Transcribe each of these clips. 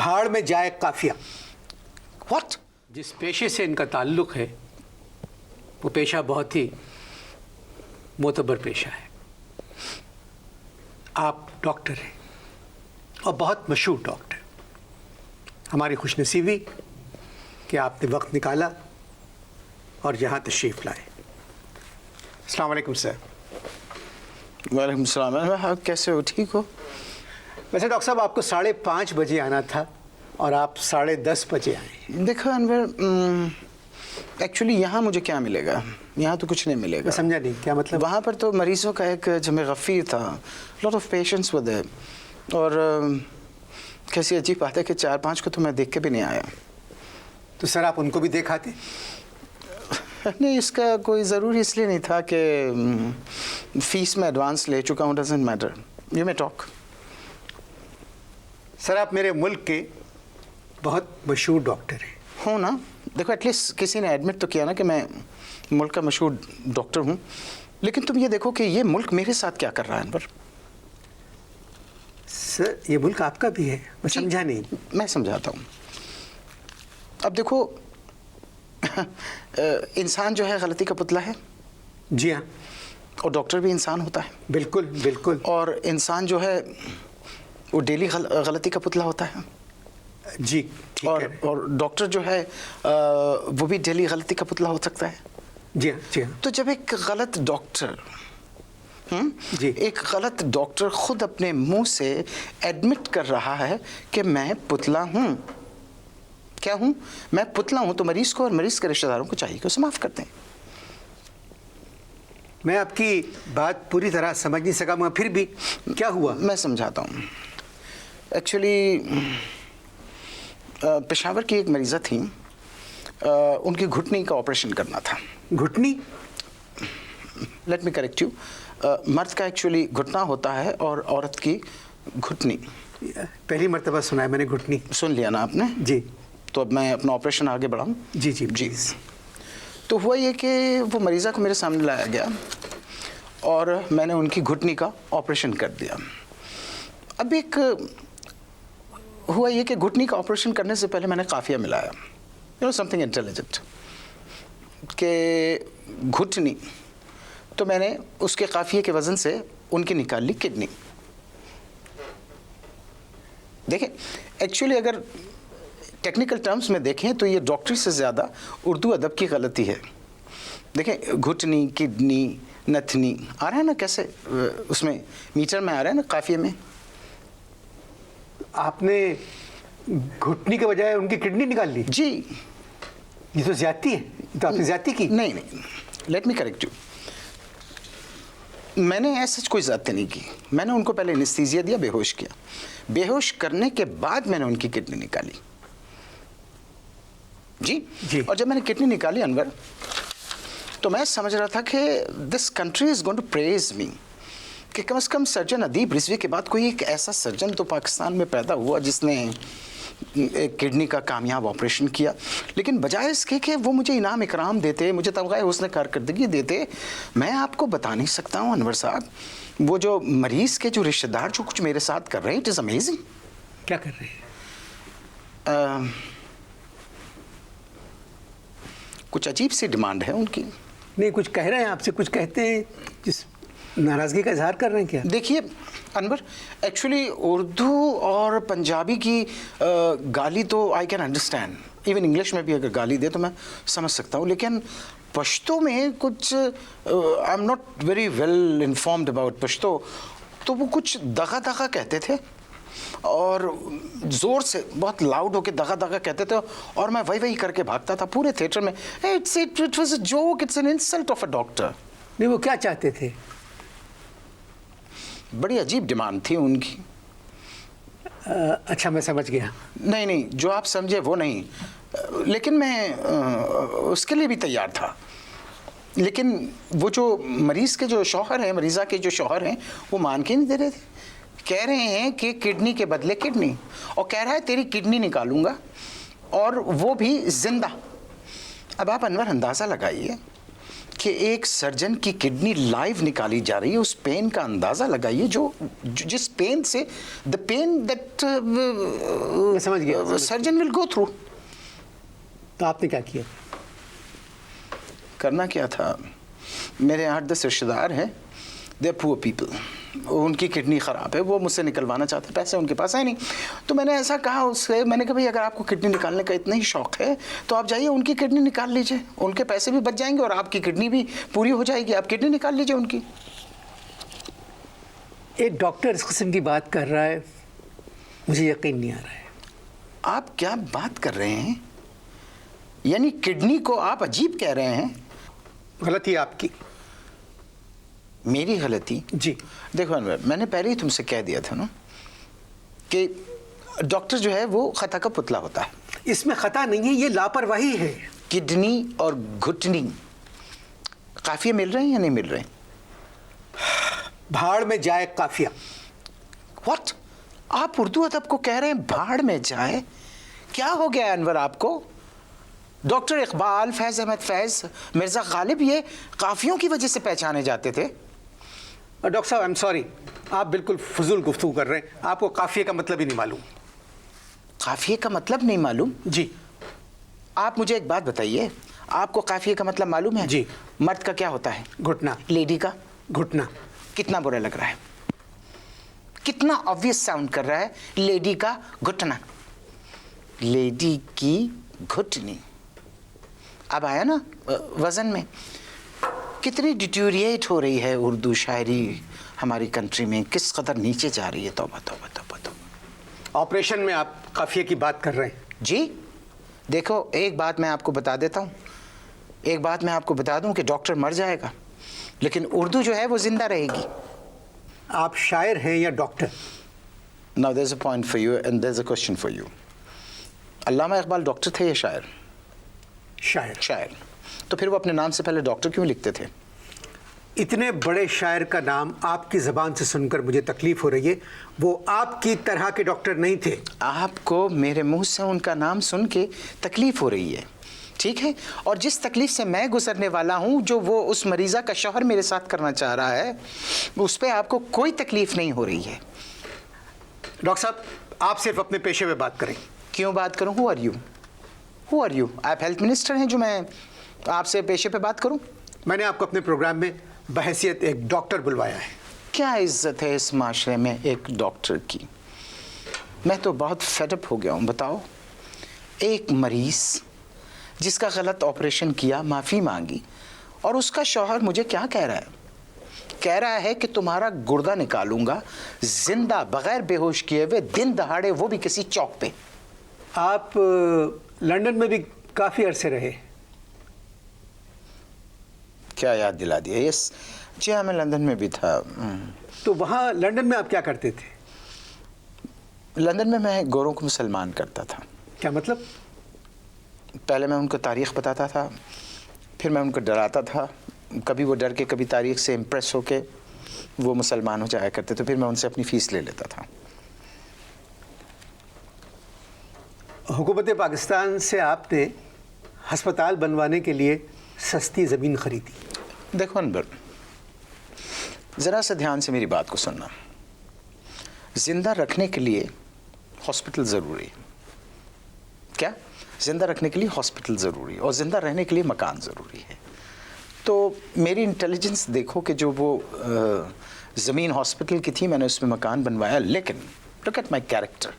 भाड़ में जाए काफिया। व्हाट? जिस पेशे से इनका ताल्लुक है वो पेशा बहुत ही मोतबर पेशा है। आप डॉक्टर हैं और बहुत मशहूर डॉक्टर। हमारी खुशनसीबी कि आपने वक्त निकाला और यहाँ तशरीफ़ लाए। अस्सलाम वालेकुम सर। वालेकुम सलाम। कैसे हो? ठीक हो? वैसे डॉक्टर साहब आपको 5:30 बजे आना था और आप 10:30 बजे आए। देखो अनवर, एक्चुअली यहाँ मुझे क्या मिलेगा? यहाँ तो कुछ नहीं मिलेगा। मैं समझा नहीं, क्या मतलब? वहाँ पर तो मरीजों का एक जमे गफ़ीर था, lot of patients were there, और कैसी अजीब बात है कि 4-5 को तो मैं देख के भी नहीं आया। तो सर आप उनको भी देखाते? नहीं, इसका कोई ज़रूरी इसलिए नहीं था कि फ़ीस में एडवांस ले चुका हूँ, doesn't matter, you may talk. Sir आप मेरे मुल्क के बहुत मशहूर डॉक्टर हैं। हो ना? देखो एटलीस्ट किसी ने एडमिट तो किया ना कि मैं मुल्क का मशहूर डॉक्टर हूँ। लेकिन तुम ये देखो कि ये मुल्क मेरे साथ क्या कर रहा है अनवर। सर ये मुल्क आपका भी है, मैं समझा नहीं। मैं समझाता हूँ। अब देखो इंसान जो है गलती का पुतला है। जी हाँ। और डॉक्टर भी इंसान होता है। बिल्कुल बिल्कुल। और इंसान जो है वो डेली गलती का पुतला होता है। जी ठीक है। और डॉक्टर जो है वो भी डेली गलती का पुतला हो सकता है। जी हाँ जी हाँ। तो जब एक गलत डॉक्टर जी एक गलत डॉक्टर खुद अपने मुंह से एडमिट कर रहा है कि मैं पुतला हूँ, क्या हूँ? मैं पुतला हूँ, तो मरीज को और मरीज के रिश्तेदारों को चाहिए कि उसे माफ़ कर दें। मैं आपकी बात पूरी तरह समझ नहीं सका, मगर फिर भी क्या हुआ? मैं समझाता हूँ। एक्चुअली पेशावर की एक मरीज़ा थी, उनकी घुटने का ऑपरेशन करना था। घुटनी? लेट मी करेक्ट यू, मर्द का एक्चुअली घुटना होता है और औरत की घुटनी। पहली मर्तबा सुना है मैंने घुटनी। सुन लिया ना आपने? जी। तो अब मैं अपना ऑपरेशन आगे बढ़ाऊँ? जी जी जी। तो हुआ ये कि वो मरीज़ा को मेरे सामने लाया गया और मैंने उनकी घुटनी का ऑपरेशन कर दिया। अब एक हुआ ये कि घुटनी का ऑपरेशन करने से पहले मैंने काफिया मिलाया, यू नो समथिंग इंटेलिजेंट, कि घुटनी, तो मैंने उसके काफिये के वज़न से उनकी निकाल ली किडनी। देखें एक्चुअली अगर टेक्निकल टर्म्स में देखें तो ये डॉक्टरी से ज़्यादा उर्दू अदब की गलती है। देखें घुटनी, किडनी, नथनी आ रहा है ना, कैसे उसमें मीटर में आ रहा है ना, काफिये में। आपने घुटनी के बजाय उनकी किडनी निकाल ली? जी। ये तो ज्यादती है, तो आपने ज्यादती की। नहीं नहीं, लेट मी करेक्ट यू, मैंने ऐसा कोई ज्यादती नहीं की। मैंने उनको पहले एनेस्थीसिया दिया, बेहोश किया। बेहोश करने के बाद मैंने उनकी किडनी निकाली। जी। और जब मैंने किडनी निकाली अनवर, तो मैं समझ रहा था कि this country is going to praise me, कि कम से कम सर्जन अदीब रिजवी के बाद कोई एक ऐसा सर्जन तो पाकिस्तान में पैदा हुआ जिसने एक किडनी का कामयाब ऑपरेशन किया। लेकिन बजाय इसके कि वो मुझे इनाम इकराम देते, मुझे तमग़ा हुस्न कारकर्दगी देते, मैं आपको बता नहीं सकता हूँ अनवर साहब, वो जो मरीज़ के जो रिश्तेदार जो कुछ मेरे साथ कर रहे हैं, इट इज़ अमेजिंग। क्या कर रहे हैं? कुछ अजीब सी डिमांड है उनकी। नहीं, कुछ कह रहे हैं आपसे, कुछ कहते हैं, जिस नाराज़गी का इजहार कर रहे हैं क्या? देखिए अनवर, एक्चुअली उर्दू और पंजाबी की गाली तो I can understand, even English में भी अगर गाली दे तो मैं समझ सकता हूँ, लेकिन पश्तो में कुछ I am not very well informed about Pashto, तो वो कुछ दगा दगा कहते थे और ज़ोर से बहुत लाउड होके दगा दगा कहते थे, और मैं वही वही करके भागता था पूरे थिएटर में। It was a joke, it's an insult of a doctor. नहीं, वो क्या चाहते थे? बड़ी अजीब डिमांड थी उनकी। अच्छा मैं समझ गया। नहीं नहीं, जो आप समझे वो नहीं, लेकिन मैं उसके लिए भी तैयार था। लेकिन वो जो मरीज़ के जो शौहर हैं, मरीज़ा के जो शौहर हैं, वो मान के नहीं दे रहे थे। कह रहे हैं कि किडनी के बदले किडनी, और कह रहा है तेरी किडनी निकालूंगा, और वो भी जिंदा। अब आप अनवर अंदाज़ा लगाइए कि एक सर्जन की किडनी लाइव निकाली जा रही है, उस पेन का अंदाजा लगाइए जिस पेन से द पेन दैट समझ गया सर्जन विल गो थ्रू। तो आपने क्या किया? करना क्या था, मेरे 8-10 रिश्तेदार हैं, दे पुअर पीपल, उनकी किडनी ख़राब है, वो मुझसे निकलवाना चाहते हैं, पैसे उनके पास है नहीं। तो मैंने ऐसा कहा उससे, मैंने कहा भाई अगर आपको किडनी निकालने का इतना ही शौक़ है तो आप जाइए उनकी किडनी निकाल लीजिए, उनके पैसे भी बच जाएंगे और आपकी किडनी भी पूरी हो जाएगी, आप किडनी निकाल लीजिए उनकी। एक डॉक्टर इस किस्म की बात कर रहा है, मुझे यकीन नहीं आ रहा है। आप क्या बात कर रहे हैं? यानी किडनी को आप अजीब कह रहे हैं? गलती आपकी। मेरी गलती? जी देखो अनवर, मैंने पहले ही तुमसे कह दिया था ना कि डॉक्टर जो है वो खता का पुतला होता है। इसमें खता नहीं है, ये लापरवाही है। किडनी और घुटनी काफिया मिल रहे हैं या नहीं मिल रहे? भाड़ में जाए काफिया। व्हाट? आप उर्दू अदब को कह रहे हैं भाड़ में जाए? क्या हो गया अनवर आपको? डॉक्टर इकबाल, फैज़ अहमद फैज़, मिर्ज़ा गालिब ये काफियों की वजह से पहचाने जाते थे। डॉक्टर साहब आई एम सॉरी, आप बिल्कुल फजूल गुफ्तगू कर रहे हैं, आपको काफिये का मतलब ही नहीं मालूम। काफिये का मतलब नहीं मालूम? जी। आप मुझे एक बात बताइए, आपको काफिये का मतलब मालूम है? जी। मर्द का क्या होता है? घुटना। लेडी का? घुटना। कितना बुरा लग रहा है, कितना ऑब्वियस साउंड कर रहा है, लेडी का घुटना, लेडी की घुटनी। अब आया ना वजन में? कितनी डिटोरिएट हो रही है उर्दू शायरी हमारी कंट्री में, किस कदर नीचे जा रही है। तौबा तौबा तौबा तौबा। ऑपरेशन में आप काफिये की बात कर रहे हैं? जी देखो, एक बात मैं आपको बता देता हूँ, एक बात मैं आपको बता दूँ कि डॉक्टर मर जाएगा लेकिन उर्दू जो है वो जिंदा रहेगी। आप शायर हैं या doctor? Now there is a point for you and there is a question for you. Allama Iqbal doctor थे या शायर? शायर। शायर। तो फिर वो अपने नाम से पहले डॉक्टर क्यों लिखते थे? इतने बड़े शायर का नाम आपकी ज़बान से सुनकर मुझे तकलीफ हो रही है, वो आपकी तरह के डॉक्टर नहीं थे। आपको मेरे मुंह से उनका नाम सुन के तकलीफ हो रही है, ठीक है, और जिस तकलीफ से मैं गुजरने वाला हूं, जो वो उस मरीज़ा का शौहर मेरे साथ करना चाह रहा है, उस पर आपको कोई तकलीफ नहीं हो रही है। डॉक्टर साहब, आप सिर्फ अपने पेशे में बात करें। क्यों बात करूं? Who are you? Who are you? आप हेल्थ मिनिस्टर हैं जो मैं आपसे पेशे पे बात करूं? मैंने आपको अपने प्रोग्राम में बहैसियत एक डॉक्टर बुलवाया है। क्या इज्जत है इस माशरे में एक डॉक्टर की? मैं तो बहुत फेडअप हो गया हूं। बताओ, एक मरीज जिसका गलत ऑपरेशन किया, माफ़ी मांगी, और उसका शौहर मुझे क्या कह रहा है? कह रहा है कि तुम्हारा गुर्दा निकालूंगा जिंदा, बगैर बेहोश किए हुए, दिन दहाड़े, वो भी किसी चौक पे। आप लंदन में भी काफ़ी अरसे रहे। क्या याद दिला दिया? यस जी हाँ, मैं लंदन में भी था। तो वहाँ लंदन में आप क्या करते थे? लंदन में मैं गोरों को मुसलमान करता था। क्या मतलब? पहले मैं उनको तारीख़ बताता था, फिर मैं उनको डराता था, कभी वो डर के कभी तारीख़ से इम्प्रेस होके वो मुसलमान हो जाया करते, तो फिर मैं उनसे अपनी फ़ीस ले लेता था। हुकूमत पाकिस्तान से आपने हस्पताल बनवाने के लिए सस्ती ज़मीन ख़रीदी। देखो अनवर, ज़रा सा ध्यान से मेरी बात को सुनना। ज़िंदा रखने के लिए हॉस्पिटल ज़रूरी है। क्या? ज़िंदा रखने के लिए हॉस्पिटल ज़रूरी है और ज़िंदा रहने के लिए मकान ज़रूरी है। तो मेरी इंटेलिजेंस देखो कि जो वो ज़मीन हॉस्पिटल की थी, मैंने उसमें मकान बनवाया, लेकिन लुक एट माई कैरेक्टर,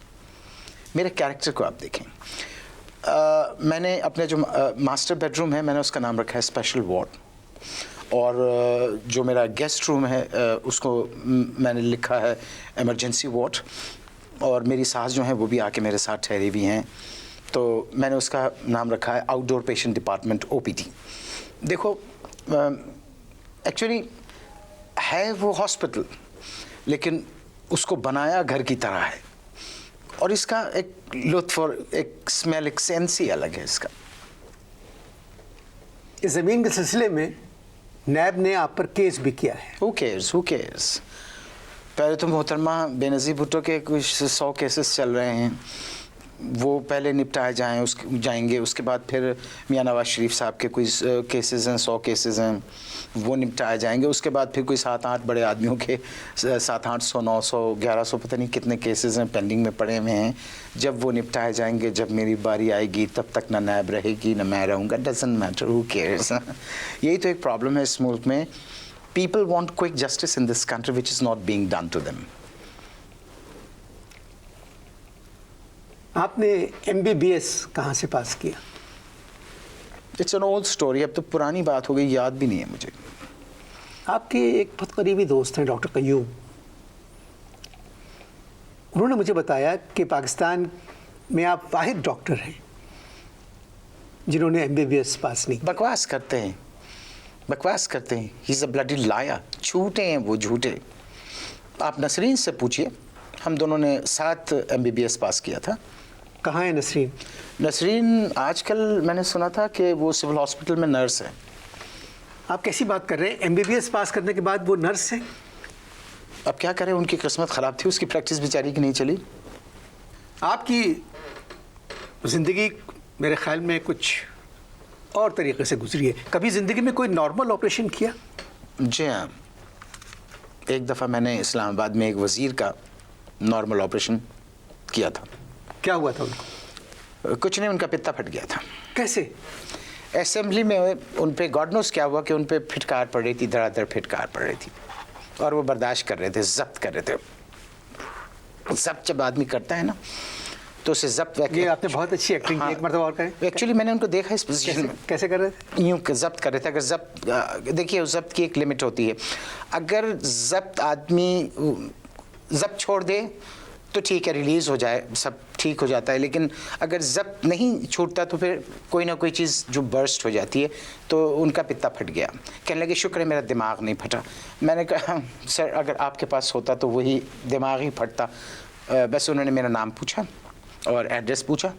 मेरे कैरेक्टर को आप देखें। मैंने अपने जो मास्टर बेडरूम है, मैंने उसका नाम रखा है स्पेशल वार्ड, और जो मेरा गेस्ट रूम है उसको मैंने लिखा है इमरजेंसी वार्ड, और मेरी सास जो हैं वो भी आके मेरे साथ ठहरी हुई हैं, तो मैंने उसका नाम रखा है आउटडोर पेशेंट डिपार्टमेंट OPD। देखो, एक्चुअली है वो हॉस्पिटल, लेकिन उसको बनाया घर की तरह है, और इसका एक लुत्फ़ और एक स्मेल, एक सेंस ही अलग है इसका। इस ज़मीन के सिलसिले में नैब ने आप पर केस भी किया है। Who cares? Who cares? पहले तो मोहतरमा बेनज़ीर भुट्टो के कुछ 100 केसेस चल रहे हैं, वो पहले निपटाए जाएंगे, उसके बाद फिर मियाँ नवाज शरीफ साहब के कोई केसेस हैं, 100 केसेस हैं, वो निपटाए जाएंगे। उसके बाद फिर कोई 7-8 बड़े आदमियों के 700-800 900 1100 पता नहीं कितने केसेस हैं पेंडिंग में पड़े हुए हैं। जब वो निपटाए जाएंगे, जब मेरी बारी आएगी, तब तक ना नायब रहेगी ना मैं रहूँगा। Doesn't matter, who cares. यही तो एक प्रॉब्लम है इस मुल्क में। People want quick justice in this country which is not being done to them. आपने MBBS कहाँ से पास किया? इट्स एन ओल्ड स्टोरी, अब तो पुरानी बात हो गई, याद भी नहीं है मुझे। आपके एक बहुत करीबी दोस्त हैं डॉक्टर कयूम, उन्होंने मुझे बताया कि पाकिस्तान में आप वाहिद डॉक्टर हैं जिन्होंने MBBS पास नहीं। बकवास करते हैं, बकवास करते हैं। He is a bloody liar. झूठे हैं वो, झूठे। आप नसरीन से पूछिए, हम दोनों ने साथ MBBS पास किया था। कहाँ है नसरीन? नसरीन आजकल मैंने सुना था कि वो सिविल हॉस्पिटल में नर्स है। आप कैसी बात कर रहे हैं? MBBS पास करने के बाद वो नर्स है? अब क्या करें, उनकी किस्मत ख़राब थी, उसकी प्रैक्टिस बेचारी की नहीं चली। आपकी ज़िंदगी मेरे ख्याल में कुछ और तरीके से गुजरी है। कभी ज़िंदगी में कोई नॉर्मल ऑपरेशन किया? जी हाँ, एक दफ़ा मैंने इस्लामाबाद में एक वज़ीर का नॉर्मल ऑपरेशन किया था। क्या हुआ था उनको? कुछ नहीं, उनका पित्ता फट गया था। कैसे? असेंबली में उन पे गॉड नोस क्या हुआ कि उन पे फिटकार पड़ रही थी, धड़ाधड़ फिटकार पड़ रही थी, और वो बर्दाश्त कर रहे थे, जब्त कर रहे थे। जब्त जब आदमी करता है ना तो उसे जब्त। ये आपने बहुत अच्छी एक्टिंग की, एक मरतबा और करें। एक्चुअली मैंने उनको देखा इस पोजीशन में। कैसे कर रहे थे? यूँ जब्त कर रहे थे। अगर जब्त, देखिए उस जब्त की एक लिमिट होती है। अगर जब्त आदमी जब्त छोड़ दे तो ठीक है, रिलीज़ हो जाए, सब ठीक हो जाता है। लेकिन अगर जब्त नहीं छूटता तो फिर कोई ना कोई चीज़ जो बर्स्ट हो जाती है। तो उनका पित्ता फट गया। कहने लगे शुक्र है मेरा दिमाग नहीं फटा। मैंने कहा सर अगर आपके पास होता तो वही दिमाग ही फटता। बस उन्होंने मेरा नाम पूछा और एड्रेस पूछा,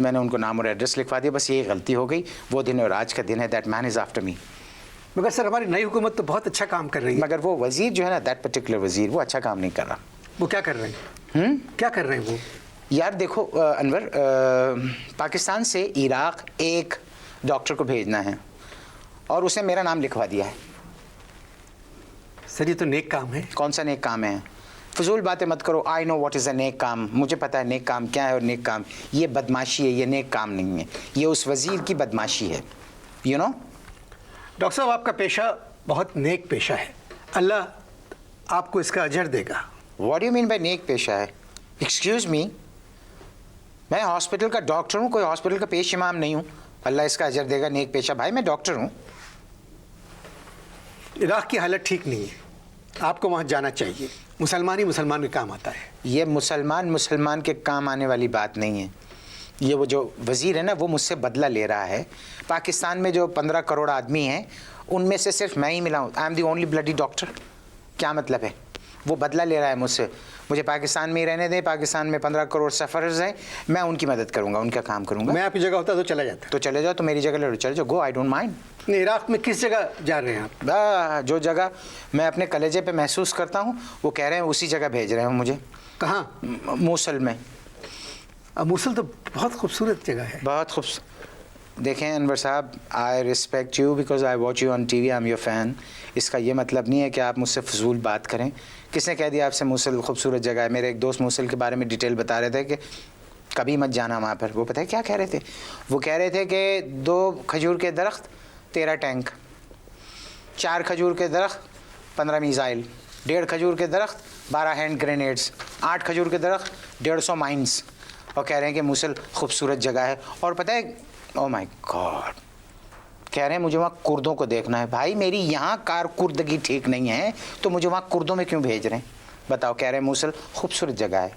मैंने उनको नाम और एड्रेस लिखवा दिया। बस यही गलती हो गई। वो दिन और आज का दिन है। That man is after me. मगर सर हमारी नई हुकूमत तो बहुत अच्छा काम कर रही है। मगर वो वज़ीर जो है ना, दैट पर्टिकुलर वज़ीर, वो अच्छा काम नहीं कर रहा। वो क्या कर रहे हैं? क्या कर रहे हैं वो? यार देखो अनवर, पाकिस्तान से इराक़ एक डॉक्टर को भेजना है और उसने मेरा नाम लिखवा दिया है। सर ये तो नेक काम है। कौन सा नेक काम है? फजूल बातें मत करो। I know what is a नेक काम। मुझे पता है नेक काम क्या है और नेक काम ये बदमाशी है। ये नेक काम नहीं है, ये उस वज़ीर की बदमाशी है। यू नो डॉक्टर साहब आपका पेशा बहुत नेक पेशा है, अल्लाह आपको इसका अजर देगा। What do you mean by नेक पेशा है? एक्सक्यूज़ मी, मैं हॉस्पिटल का डॉक्टर हूँ, कोई हॉस्पिटल का पेश इमाम नहीं हूँ। अल्लाह इसका अजर देगा, नेक पेशा। भाई मैं डॉक्टर हूँ। इराक़ की हालत ठीक नहीं है, आपको वहाँ जाना चाहिए। मुसलमान ही मुसलमान के काम आता है। ये मुसलमान के काम आने वाली बात नहीं है। ये वो जो वज़ीर है ना, वो मुझसे बदला ले रहा है। पाकिस्तान में जो 15 करोड़ आदमी हैं उनमें से सिर्फ मैं ही मिला हूँ। I am the only bloody doctor. क्या मतलब है? वो बदला ले रहा है मुझसे। मुझे पाकिस्तान में ही रहने दें। पाकिस्तान में 15 करोड़ सफ़र्स हैं, मैं उनकी मदद करूँगा, उनका काम करूँगा। मैं आपकी जगह होता तो चला जाता। तो चले जाओ, तो मेरी जगह ले चले जाओ, गो, आई डोंट माइंड। इराक़ में किस जगह जा रहे हैं आप? जो जगह मैं अपने कलेजे पे महसूस करता हूँ वो कह रहे हैं उसी जगह भेज रहे हैं मुझे। कहाँ? मूसल में। मूसल तो बहुत खूबसूरत जगह है। बहुत खूबसूरत। देखें अनवर साहब, I respect you because I watch you on TV, I am your fan. इसका ये मतलब नहीं है कि आप मुझसे फजूल बात करें। किसने कह दिया आपसे मूसल खूबसूरत जगह है? मेरे एक दोस्त मूसल के बारे में डिटेल बता रहे थे कि कभी मत जाना वहाँ पर। वो पता है क्या कह रहे थे? वो कह रहे थे कि 2 खजूर के दरख्त 13 टैंक, 4 खजूर के दरख्त 15 मिसाइल, 1.5 खजूर के दरख्त 12 हैंड ग्रेनेड्स, 8 खजूर के दरख्त 150 माइंस। और कह रहे हैं कि मूसल खूबसूरत जगह है। और पता है, ओह माय गॉड, कह रहे हैं मुझे वहाँ कुर्दों को देखना है। भाई मेरी यहाँ कारकुर्दगी ठीक नहीं है तो मुझे वहाँ कुर्दों में क्यों भेज रहे हैं? बताओ। कह रहे हैं मूसल खूबसूरत जगह है।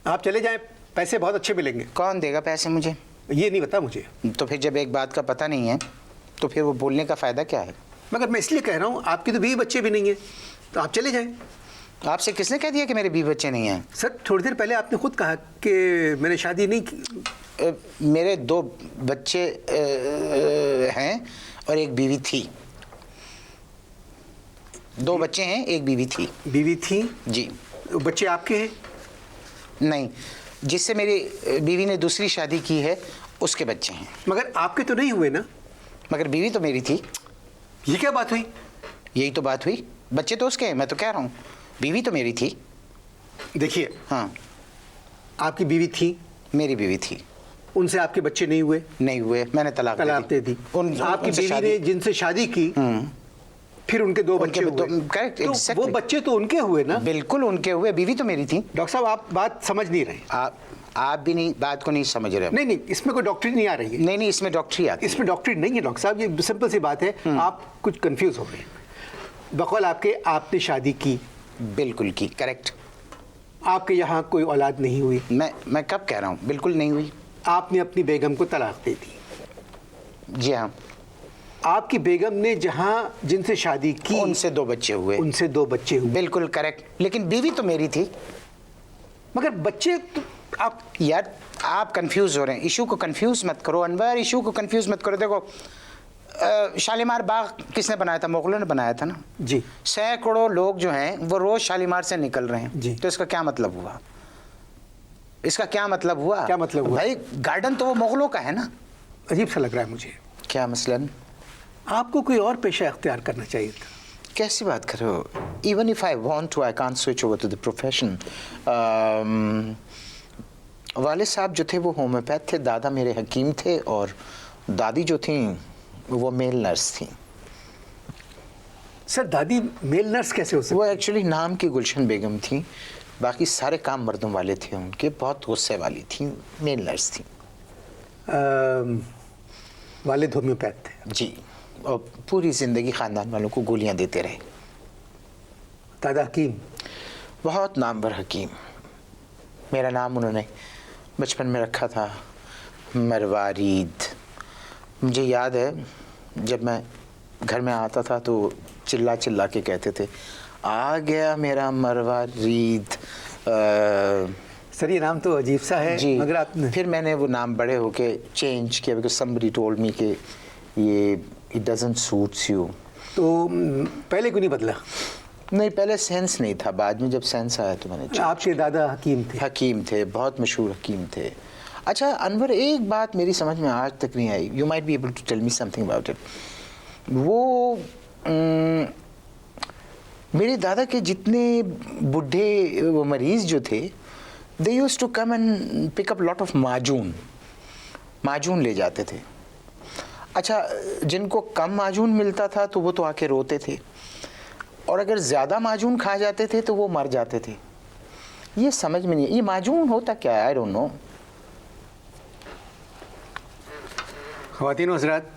आप चले जाएं, पैसे बहुत अच्छे मिलेंगे। कौन देगा पैसे मुझे? ये नहीं पता मुझे। तो फिर जब एक बात का पता नहीं है तो फिर वो बोलने का फ़ायदा क्या है? मगर मैं इसलिए कह रहा हूँ, आपके तो बीवी बच्चे भी नहीं हैं, तो आप चले जाएं। आपसे किसने कह दिया कि मेरे बीवी बच्चे नहीं हैं? सर थोड़ी देर पहले आपने खुद कहा कि मैंने शादी नहीं की। मेरे 2 बच्चे हैं और एक बीवी थी। 2 बच्चे हैं, एक बीवी थी। बीवी थी? जी। बच्चे आपके हैं? नहीं, जिससे मेरी बीवी ने दूसरी शादी की है उसके बच्चे हैं। मगर आपके तो नहीं हुए ना? मगर बीवी तो मेरी थी। ये क्या बात हुई? यही तो बात हुई, बच्चे तो उसके हैं, मैं तो कह रहा हूँ बीवी तो मेरी थी। देखिए, हाँ, आपकी बीवी थी, मेरी बीवी थी। उनसे आपके बच्चे नहीं हुए? नहीं हुए, मैंने तलाक दे दी। आपकी उनसे बीवी ने जिनसे शादी की फिर उनके दो बच्चे हुए। करेक्ट, तो exactly। वो बच्चे तो उनके हुए ना? बिल्कुल उनके हुए, बीवी तो मेरी थी। डॉक्टर साहब, आप बात समझ नहीं रहे। आप भी नहीं, बात को नहीं समझ रहे। नहीं नहीं, इसमें कोई डॉक्टरी नहीं आ रही है। नहीं, इसमें डॉक्टरी आती है। इसमें डॉक्टरी नहीं है डॉक्टर साहब, ये सिंपल सी बात है। आप कुछ कंफ्यूज हो गए। बकौल आपके, आपने शादी की, बिल्कुल की, करेक्ट। आपके यहाँ कोई औलाद नहीं हुई। मैं कब कह रहा हूँ बिल्कुल नहीं हुई। आपने अपनी बेगम को तलाक दे दी। जी हाँ। आपकी बेगम ने जहाँ जिनसे शादी की उनसे दो बच्चे हुए। उनसे दो बच्चे हुए। बिल्कुल करेक्ट, लेकिन बीवी तो मेरी थी। मगर बच्चे तो आप, यार आप कंफ्यूज हो रहे हैं। इशू को कंफ्यूज मत करो अनवर, इशू को कंफ्यूज मत करो। देखो, शालीमार बाग किसने बनाया था? मुगलों ने बनाया था ना जी। सैकड़ों लोग जो हैं वो रोज शालीमार से निकल रहे हैं जी। तो इसका क्या मतलब हुआ? इसका क्या मतलब हुआ? क्या मतलब हुआ? भाई गार्डन तो वो मुगलों का है ना। अजीब सा लग रहा है मुझे। क्या मसलन? आपको कोई और पेशा अख्तियार करना चाहिए था। कैसी बात कर रहे हो? Even if I want to I can't switch over to the profession. वाले साहब जो थे वो होम्योपैथ थे, दादा मेरे हकीम थे, और दादी जो थी वो मेल नर्स थी। सर, दादी मेल नर्स कैसे हो सकती? वो एक्चुअली नाम की गुलशन बेगम थी, बाकी सारे काम मर्दों वाले थे उनके। बहुत गुस्से वाली थी, मेल नर्स थी। वालिद होम्योपैथ थे? जी, और पूरी ज़िंदगी ख़ानदान वालों को गोलियां देते रहे। दादा हकीम? बहुत नामवर हकीम। मेरा नाम उन्होंने बचपन में रखा था मरवारीद। मुझे याद है जब मैं घर में आता था तो चिल्ला चिल्ला के कहते थे, आ गया मेरा मरवारीद। सर, ये नाम तो अजीब सा है। जी, मगर आपने फिर मैंने वो नाम बड़े होके चेंज किया बिकॉज somebody told me कि ये इट डजंट सूट्स यू। तो पहले क्यों नहीं बदला? नहीं, पहले सेंस नहीं था, बाद में जब सेंस आया तो मैंने आपके दादा हकीम थे? हकीम थे, बहुत मशहूर हकीम थे। अच्छा अनवर, एक बात मेरी समझ में आज तक नहीं आई। You might be able to tell me something about it. वो मेरे दादा के जितने बूढ़े वो मरीज़ जो थे, they used to come and pick up lot of माजून ले जाते थे। अच्छा, जिनको कम माजून मिलता था तो वो तो आके रोते थे, और अगर ज़्यादा माजून खा जाते थे तो वो मर जाते थे। ये समझ में नहीं, ये माजून होता क्या है? I don't know. ख़वातीन व हज़रात,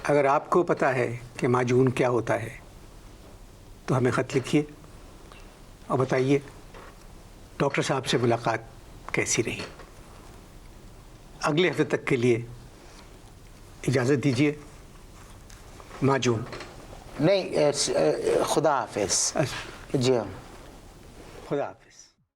अगर आपको पता है कि माजून क्या होता है तो हमें ख़त लिखिए और बताइए डॉक्टर साहब से मुलाकात कैसी रही। अगले हफ्ते तक के लिए इजाज़त दीजिए। माजून नहीं, खुदा हाफिज़। जी हाँ, खुदा हाफिज़।